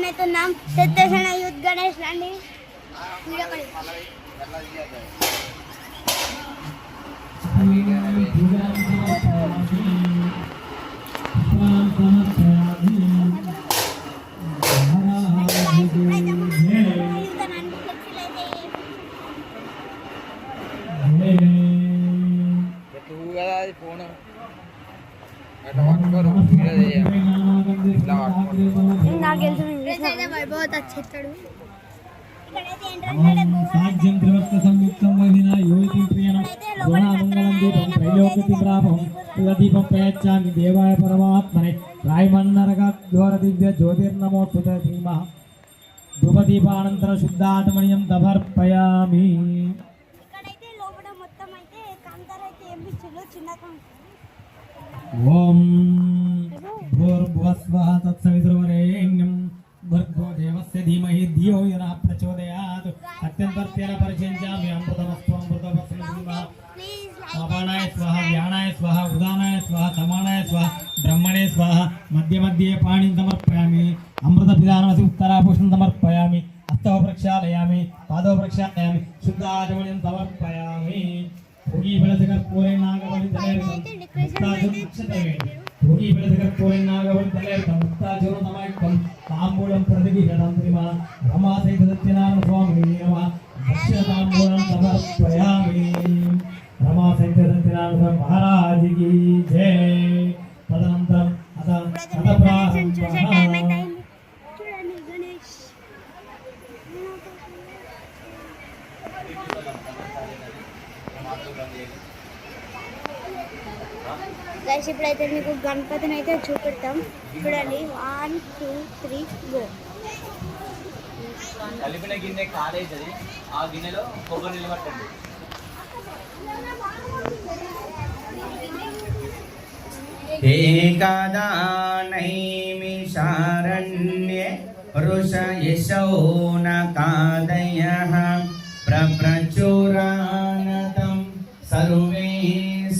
చేస్తున్నాం సిద్ధేశ్వర యూత్ గణేష్ రండి వీడియో बहुत अच्छे देवाय परमात्मने रायमन्नरघोर दिव्य ज्योतिर्नमोस्तुते धीमः ధూపదీపానంతర శుద్ధాత్మనియం సమర్పయామి. ఓం భూర్భువస్వః తత్సవితుర్వరేణ్యం భర్గో దేవస్య ధీమహి ధియో యో నః ప్రచోదయాత్. అత్యంతర్త్యేన పరిచయించామి అమృతమస్తు అమృతమస్తు ధీమః. పాపానాయ స్వాహ వ్యానాయ స్వాహ ఉదానాయ స్వాహ సమానాయ స్వాహ బ్రహ్మణే స్వాహ. మధ్య మధ్యే పాణిం సమర్పయామి. అమృత పిదానమసి ఉత్తరాభూషణం సమర్పయామి. హస్తౌ ప్రక్షాళయామి పాదౌ ప్రక్షాళయామి శుద్ధాచమణిం సమర్పయామి. భోగి బలసకర్పూరే నాగబలి తలేర్తం ముక్తాచూర్ణ అక్షతవేణి. భోగి బలసకర్పూరే నాగబలి తలేర్తం ముక్తాచూర్ణ సమాయుక్తం తాంబూలం ప్రతిగీషణం శ్రీమ రమాసైత సత్యనారాయణ స్వామిని నమః. దక్షిణ తాంబూలం సమర్పయామి. రమాసైత సత్యనారాయణ మహారాజుకి జై. తదనంతరం గైస్ ఇప్పుడైతే మీకు గణపతిని అయితే చూపెడతాం చూడండి. 1 2 3 గో. కలిపిన గిన్నె కాలేజీ ఆ గిన్నెలో కొబ్బరి నీళ్ళు పట్టండి. ఏకదా నైమిషారణ్యే పురుష యశౌన కాదయః ప్రప్రచురానతం సర్వే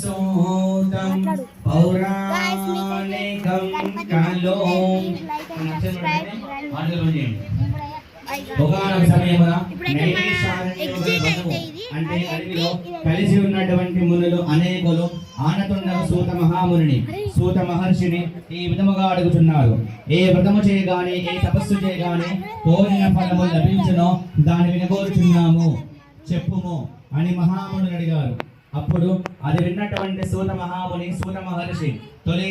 సూతం పౌరాణికం కలో. అంటే అడవిలో కలిసి ఉన్నటువంటి మునులు అనేకులు ఆనతుండవ సూత మహాముని సూత మహర్షిని ఈ విధముగా అడుగుతున్నారు. ఏ వ్రతము చేయగానే ఏ తపస్సు చేయగానే కోరిన ఫలము లభించునో దాని వినగోరుచున్నాము చెప్పుము అని మహామునులు అడిగారు. అప్పుడు అది విన్నటువంటి సూత మహాముని సూత మహర్షి తొలి